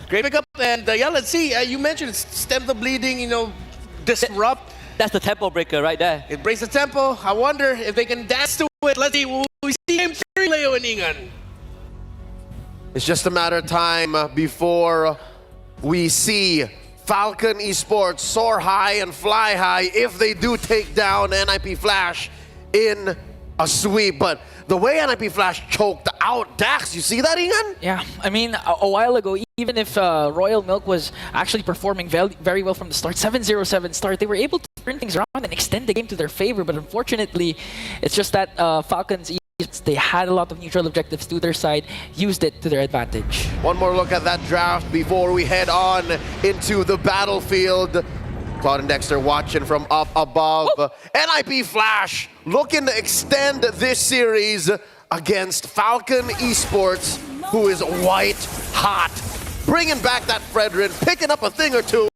Great pickup. And yeah, let's see. You mentioned stem the bleeding, disrupt. That's the tempo breaker right there. It breaks the tempo. I wonder if they can dance to it. Let's see. We see game 3, Leo and Ingan. It's just a matter of time before we see Falcon Esports soar high and fly high if they do take down NIP Flash in a sweep. But the way NIP Flash choked out Dax, you see that, Ingan? Yeah, I mean, a while ago, even if Royal Milk was actually performing very well from the start, 7-0-7 start, they were able to turn things around and extend the game to their favor. But unfortunately, it's just that Falcons, they had a lot of neutral objectives to their side, used it to their advantage. One more look at that draft before we head on into the battlefield. Cloud and Dexter watching from up above. Woo! NIP Flash looking to extend this series against Falcon Esports, who is white hot. Bringing back that Fredrin, picking up a thing or two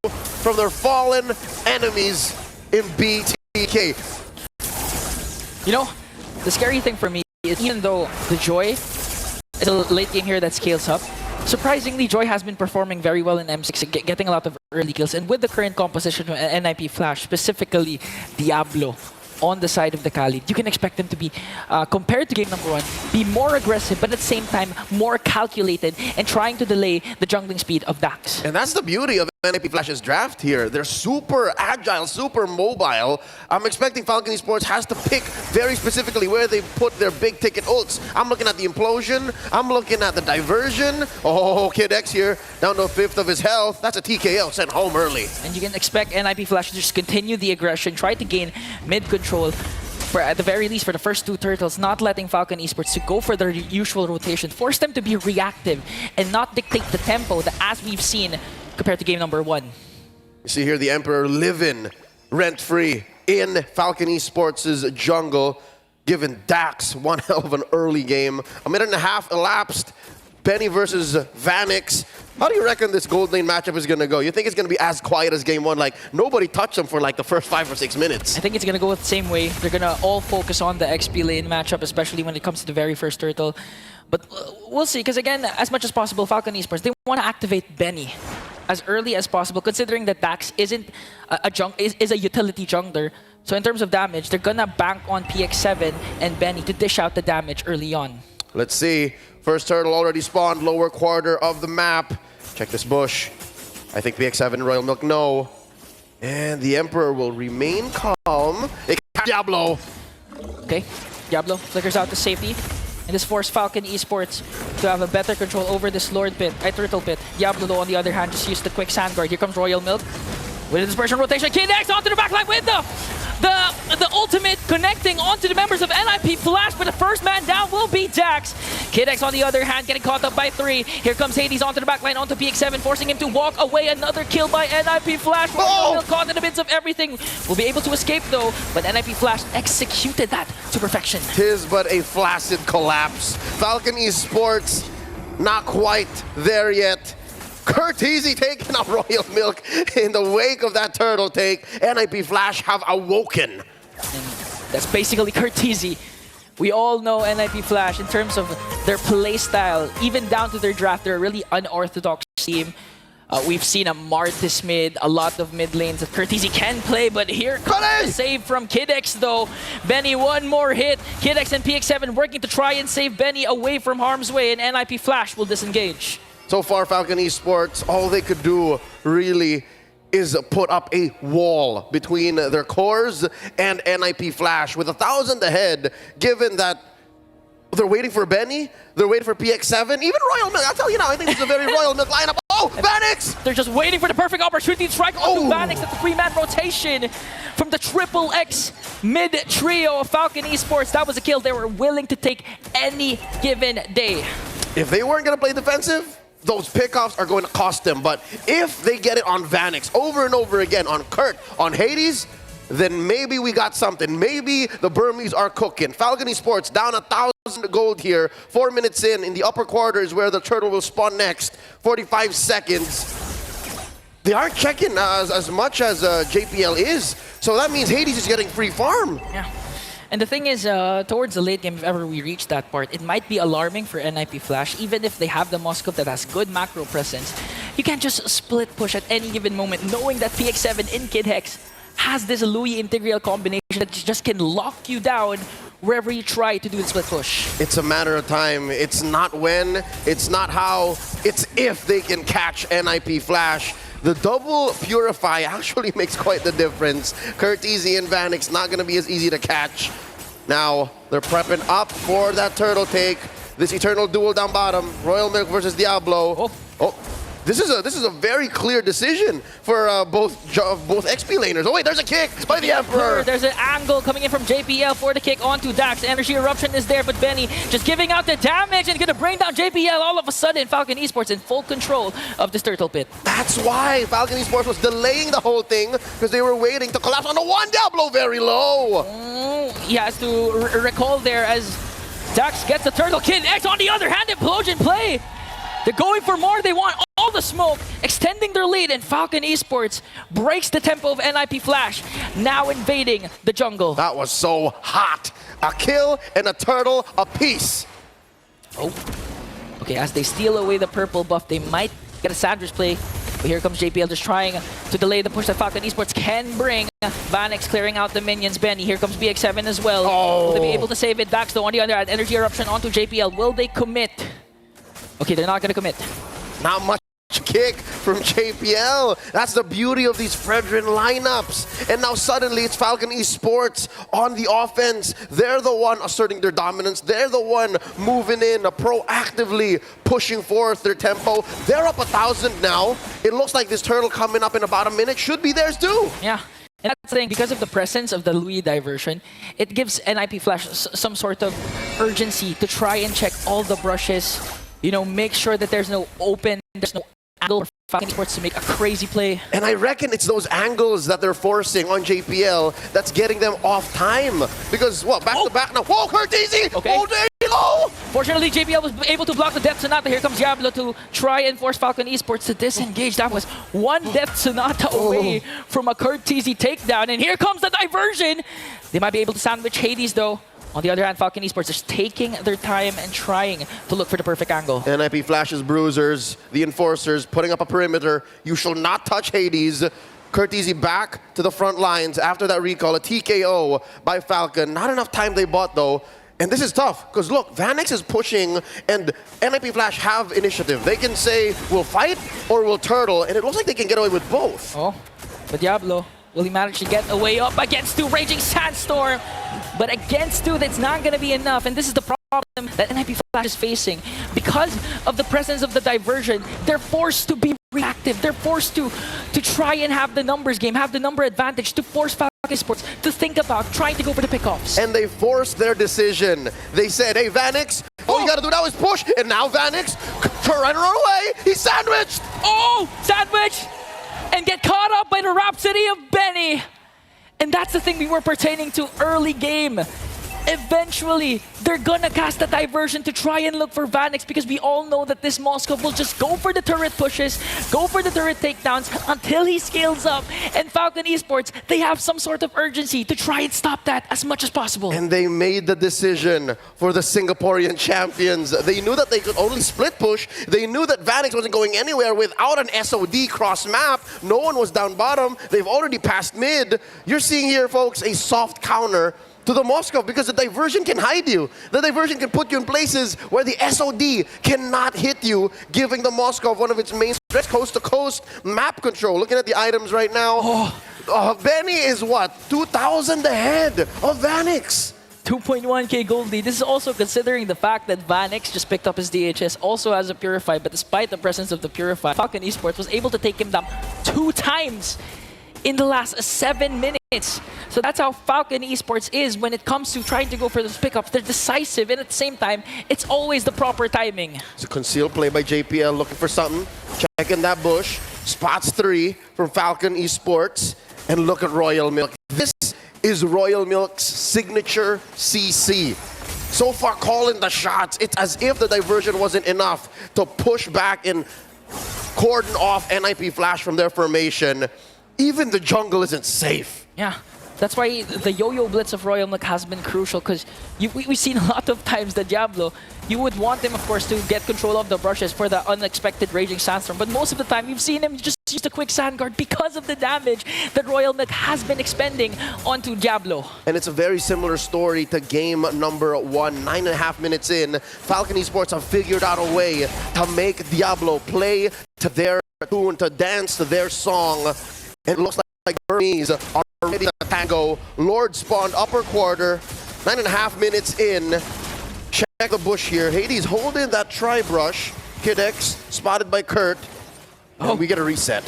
from their fallen enemies in BTK. You know, the scary thing for me is even though the Joy is a late game here that scales up, surprisingly, Joy has been performing very well in M6, getting a lot of early kills. And with the current composition of NIP Flash, specifically Diablo, on the side of the Khalid, you can expect them to be, compared to game number 1, be more aggressive, but at the same time, more calculated and trying to delay the jungling speed of Dax. And that's the beauty of NIP Flash's draft here. They're super agile, super mobile. I'm expecting Falcon Esports has to pick very specifically where they put their big ticket ults. I'm looking at the implosion. I'm looking at the diversion. Oh, Kid X here, down to a fifth of his health. That's a TKO sent home early. And you can expect NIP Flash to just continue the aggression, try to gain mid control, for at the very least for the first 2 turtles, not letting Falcon Esports to go for their usual rotation, force them to be reactive and not dictate the tempo that as we've seen compared to game number 1. You see here the Emperor living rent-free in Falcon Esports' jungle, giving Dax one hell of an early game. A minute and a half elapsed. Benny versus Vanix. How do you reckon this gold lane matchup is going to go? You think it's going to be as quiet as game 1? Like, nobody touched them for like the first 5 or 6 minutes. I think it's going to go the same way. They're going to all focus on the XP lane matchup, especially when it comes to the very first turtle. But we'll see, because again, as much as possible, Falcon Esports, they want to activate Benny as early as possible, considering that Dax isn't is a utility jungler. So in terms of damage, they're going to bank on PX7 and Benny to dish out the damage early on. Let's see. First turtle already spawned, lower quarter of the map. Check this bush. I think PX7 and Royal Milk no. And the Emperor will remain calm. Diablo. Okay, Diablo flickers out to safety. And this forced Falcon Esports to have a better control over this Lord Pit, Turtle Pit. Diablo, though, on the other hand, just used the quick sand guard. Here comes Royal Milk. With a dispersion rotation, Kid X onto the backline with the ultimate connecting onto the members of NIP Flash, but the first man down will be Dax. Kid X, on the other hand, getting caught up by 3. Here comes Hades onto the backline, onto PX7, forcing him to walk away. Another kill by NIP Flash. Royal Milk caught in the midst of everything. Will be able to escape, though, but NIP Flash executed that to perfection. Tis but a flaccid collapse. Falcon Esports, not quite there yet. Curteasy taking out Royal Milk in the wake of that turtle take. NIP Flash have awoken. And that's basically Curteasy. We all know NIP Flash in terms of their play style, even down to their draft. They're a really unorthodox team. We've seen a Martis mid, a lot of mid lanes that Curteasy can play, but here comes the save from Kid X though. Benny, one more hit. Kid X and PX7 working to try and save Benny away from harm's way, and NIP Flash will disengage. So far, Falcon Esports, all they could do really is put up a wall between their cores and NIP Flash with 1,000 ahead, given that they're waiting for Benny, they're waiting for PX7, even Royal Milk. I'll tell you now, I think this is a very Royal Milk lineup. Oh, Vanix! They're just waiting for the perfect opportunity to strike onto Vanix at the 3-man rotation from the Triple X mid-trio of Falcon Esports. That was a kill they were willing to take any given day. If they weren't going to play defensive, those pickoffs are going to cost them. But if they get it on Vanix over and over again, on Kurt, on Hades, then maybe we got something. Maybe the Burmese are cooking. Falcon Esports down 1,000 gold here. 4 minutes in the upper quarter is where the turtle will spawn next. 45 seconds. They aren't checking as much as JPL is. So that means Hades is getting free farm. Yeah. And the thing is, towards the late game, if ever we reach that part, it might be alarming for NIP Flash, even if they have the Moskov that has good macro presence. You can't just split push at any given moment, knowing that PX7 in Kid Hex has this Louis integral combination that just can lock you down wherever you try to do the split push. It's a matter of time. It's not when, it's not how, it's if they can catch NIP Flash. The double Purify actually makes quite the difference. Curteasy and Vanix not going to be as easy to catch. Now, they're prepping up for that turtle take. This Eternal duel down bottom. Royal Milk versus Diablo. Oh. This is a very clear decision for both XP laners. Oh wait, there's a kick by the Emperor. There's an angle coming in from JPL for the kick onto Dax. Energy Eruption is there, but Benny just giving out the damage and gonna bring down JPL. All of a sudden, Falcon Esports in full control of this turtle pit. That's why Falcon Esports was delaying the whole thing, because they were waiting to collapse on the one Diablo very low. He has to recall there as Dax gets the turtle. Kid X on the other hand, Implosion play. They're going for more. They want all the smoke, extending their lead, and Falcon Esports breaks the tempo of NIP Flash, now invading the jungle. That was so hot. A kill and a turtle apiece. Oh. Okay, as they steal away the purple buff, they might get a sandwich play. But here comes JPL just trying to delay the push that Falcon Esports can bring. Vanix clearing out the minions. Benny, here comes BX7 as well. Will they be able to save it? Dax, though, on the other hand, Energy Eruption onto JPL. Will they commit? Okay, they're not going to commit. Not much kick from JPL. That's the beauty of these Fredrin lineups. And now suddenly it's Falcon Esports on the offense. They're the one asserting their dominance. They're the one moving in, proactively pushing forth their tempo. They're up 1,000 now. It looks like this turtle coming up in about a minute should be theirs too. Yeah. And that's the thing, because of the presence of the Louis diversion, it gives NIP Flash some sort of urgency to try and check all the brushes. You know, make sure that there's no open, there's no angle for Falcon Esports to make a crazy play. And I reckon it's those angles that they're forcing on JPL that's getting them off time. Because, what, back to back now. Whoa, Curteasy! Okay. Oh, there you go! Fortunately, JPL was able to block the Death Sonata. Here comes Diablo to try and force Falcon Esports to disengage. That was one Death Sonata away from a Curteasy takedown. And here comes the diversion. They might be able to sandwich Hades, though. On the other hand, Falcon Esports is taking their time and trying to look for the perfect angle. NIP Flash's bruisers, the enforcers, putting up a perimeter. You shall not touch Hades. Curteasy back to the front lines after that recall. A TKO by Falcon. Not enough time they bought, though. And this is tough, because look, Vanix is pushing, and NIP Flash have initiative. They can say, we'll fight, or we'll turtle, and it looks like they can get away with both. Oh, but Diablo, will he manage to get away up against two Raging Sandstorm? But against two, that's not going to be enough. And this is the problem that NIP Flash is facing. Because of the presence of the diversion, they're forced to be reactive. They're forced to try and have the numbers game, have the number advantage, to force Falcon Esports to think about trying to go for the pickoffs. And they forced their decision. They said, hey, Vanix, all you got to do now is push. And now Vanix, trying to run away. He's sandwiched. Oh, sandwich! And get caught up by the Rhapsody of Benny. And that's the thing we were pertaining to early game. Eventually, they're gonna cast a diversion to try and look for Vanix, because we all know that this Moscow will just go for the turret pushes, go for the turret takedowns until he scales up. And Falcon Esports, they have some sort of urgency to try and stop that as much as possible. And they made the decision for the Singaporean champions. They knew that they could only split push. They knew that Vanix wasn't going anywhere without an SOD cross map. No one was down bottom. They've already passed mid. You're seeing here, folks, a soft counter to the Moscow, because the diversion can hide you. The diversion can put you in places where the SOD cannot hit you, giving the Moscow one of its main strengths, coast-to-coast map control. Looking at the items right now, Benny is what, 2,000 ahead of Vanix. 2.1k gold lead. This is also considering the fact that Vanix just picked up his DHS, also has a Purify, but despite the presence of the Purify, Falcon Esports was able to take him down 2 times in the last 7 minutes. So that's how Falcon Esports is when it comes to trying to go for those pickups. They're decisive, and at the same time, it's always the proper timing. It's a concealed play by JPL, looking for something. Checking that bush. Spots 3 from Falcon Esports. And look at Royal Milk. This is Royal Milk's signature CC. So far, calling the shots. It's as if the diversion wasn't enough to push back and cordon off NIP Flash from their formation. Even the jungle isn't safe. Yeah, that's why the yo-yo blitz of Royal Milk has been crucial, because we've seen a lot of times that Diablo you would want him, of course, to get control of the brushes for the unexpected Raging Sandstorm. But most of the time, you've seen him just use the quick sand guard because of the damage that Royal Milk has been expending onto Diablo. And it's a very similar story to game number 1. 9.5 minutes in, Falcon Esports have figured out a way to make Diablo play to their tune, to dance to their song. And it looks like Burmese are ready to tango. Lord spawned upper quarter. 9.5 minutes in. Check the bush here. Hades holding that tri-brush. Kid X spotted by Kurt. And we get a reset.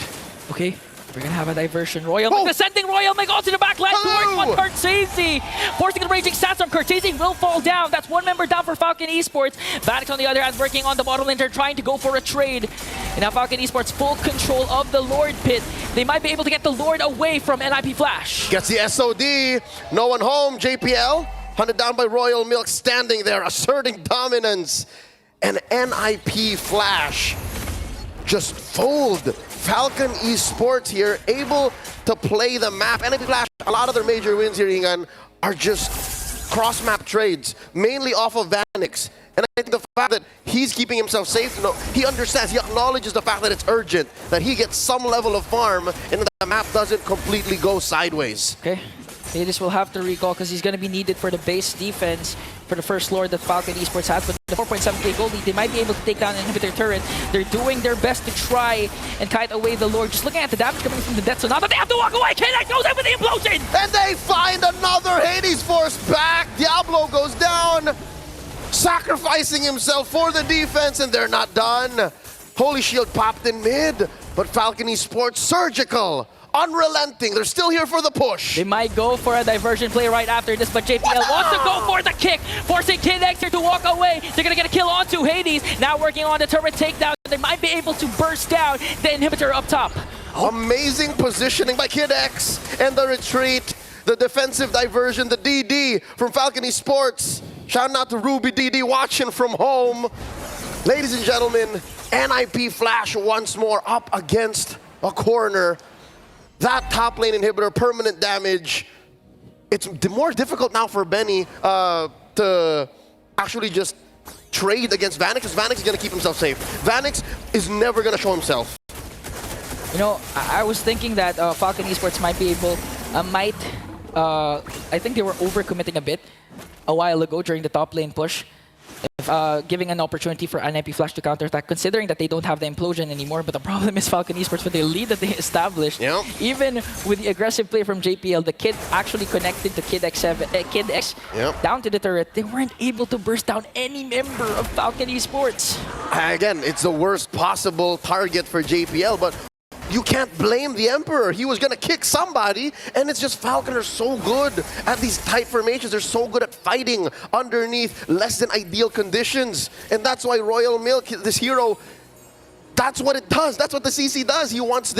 Okay, we're gonna have a diversion. Royal Milk descending. Royal Milk onto the back line towards one Cortese. Forcing the Raging Sandstorm. Cortese will fall down. That's one member down for Falcon Esports. Vanix on the other hand working on the bottom lane. They're trying to go for a trade. And now Falcon Esports full control of the Lord Pit. They might be able to get the Lord away from NIP Flash. Gets the SOD. No one home. JPL hunted down by Royal Milk, standing there, asserting dominance. And NIP Flash just fold. Falcon Esports here, able to play the map. NIP Flash, a lot of their major wins here, Ingan, are just cross-map trades, mainly off of Vanix. And I think the fact that he's keeping himself safe, he understands, he acknowledges the fact that it's urgent, that he gets some level of farm, and that the map doesn't completely go sideways. Okay. Hades will have to recall because he's going to be needed for the base defense for the first Lord that Falcon Esports has. But the 4.7k gold lead, they might be able to take down an inhibitor turret. They're doing their best to try and kite away the Lord. Just looking at the damage coming from the death. So now that they have to walk away, K-Knight goes in with the implosion! And they find another Hades force back. Diablo goes down, sacrificing himself for the defense, and they're not done. Holy Shield popped in mid, but Falcon Esports surgical. Unrelenting, they're still here for the push. They might go for a diversion play right after this, but JPL wants to go for the kick, forcing Kid X here to walk away. They're gonna get a kill onto Hades. Now working on the turret takedown. They might be able to burst down the inhibitor up top. Amazing positioning by Kid X and the retreat, the defensive diversion, the DD from Falcon Esports. Shout out to Ruby DD watching from home. Ladies and gentlemen, NIP Flash once more up against a corner. That top lane inhibitor, permanent damage. It's more difficult now for Benny to actually just trade against Vanix, because Vanix is going to keep himself safe. Vanix is never going to show himself. You know, I was thinking that Falcon Esports might be able, I think they were overcommitting a bit a while ago during the top lane push. Giving an opportunity for NIP Flash to counterattack, considering that they don't have the implosion anymore. But the problem is Falcon Esports, with the lead that they established, even with the aggressive play from JPL, the kid actually connected to Kid X down to the turret. They weren't able to burst down any member of Falcon Esports. Again, it's the worst possible target for JPL, but you can't blame the Emperor. He was going to kick somebody, and it's just Falcon are so good at these tight formations. They're so good at fighting underneath less than ideal conditions. And that's why Royal Milk, this hero, that's what it does. That's what the CC does. He wants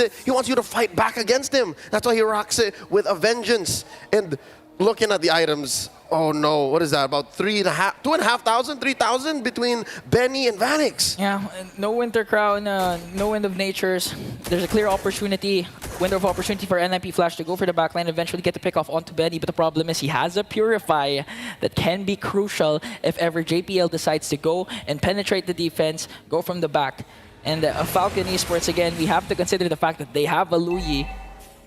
you to fight back against him. That's why he rocks it with a vengeance. And looking at the items, oh no, what is that? About 2,500, 3,000 between Benny and Vanix. Yeah, no Winter Crown, no Wind of Natures. There's a clear window of opportunity for NIP Flash to go for the backline, eventually get the pick off onto Benny. But the problem is he has a Purify that can be crucial if ever JPL decides to go and penetrate the defense, go from the back. And Falcon Esports, again, we have to consider the fact that they have a Luyi.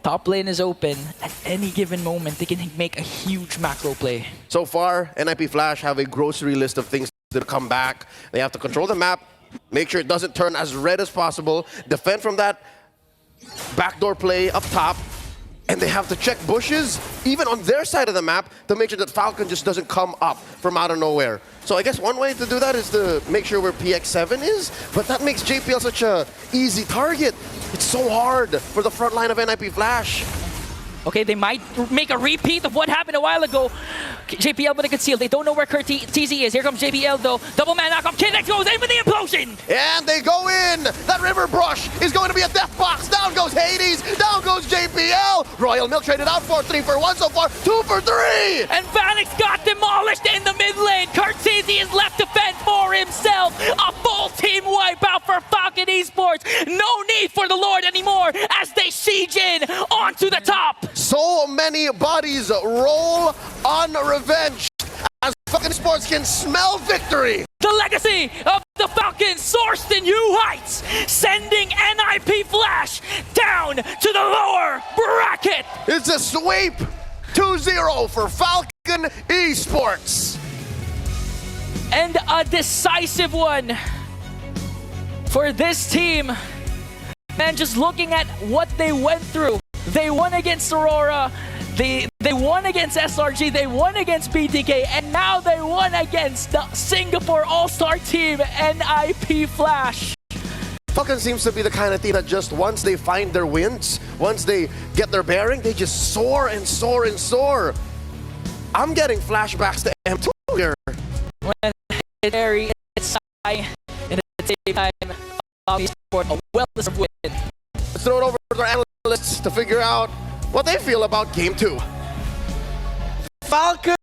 Top lane is open. At any given moment, they can make a huge macro play. So far, NIP Flash have a grocery list of things to come back. They have to control the map, make sure it doesn't turn as red as possible, defend from that backdoor play up top, and they have to check bushes, even on their side of the map, to make sure that Falcon just doesn't come up from out of nowhere. So I guess one way to do that is to make sure where PX7 is, but that makes JPL such a easy target. It's so hard for the front line of NIP Flash. Okay, they might make a repeat of what happened a while ago. JPL with a conceal. They don't know where TZ is. Here comes JPL though. Double man knock up. Kid X goes in with the implosion. And they go in. That river brush is going to be a death box. Down goes Hades. Down goes JPL. Royal Milk traded out for 3 for 1 so far. 2 for 3. And Vanix got demolished in the mid lane. Cortese is left to fend for himself. A full team wipeout for Falcon Esports. No need for the Lord anymore as they siege in onto the top. So many bodies roll on revenge as Falcon Sports can smell victory. The legacy of the Falcons soars to new heights, sending NIP Flash down to the lower bracket. It's a sweep. 2-0 for Falcon Esports. And a decisive one for this team. Man, just looking at what they went through. They won against Aurora. They won against SRG, they won against BTK, and now they won against the Singapore All-Star team, NIP Flash. Falcon seems to be the kind of team that just once they find their wins, once they get their bearing, they just soar and soar and soar. I'm getting flashbacks to M2 here. When it's high, and at the same time, Esport a well-deserved win. Let's throw it over to our analysts to figure out what they feel about Game 2. Falcon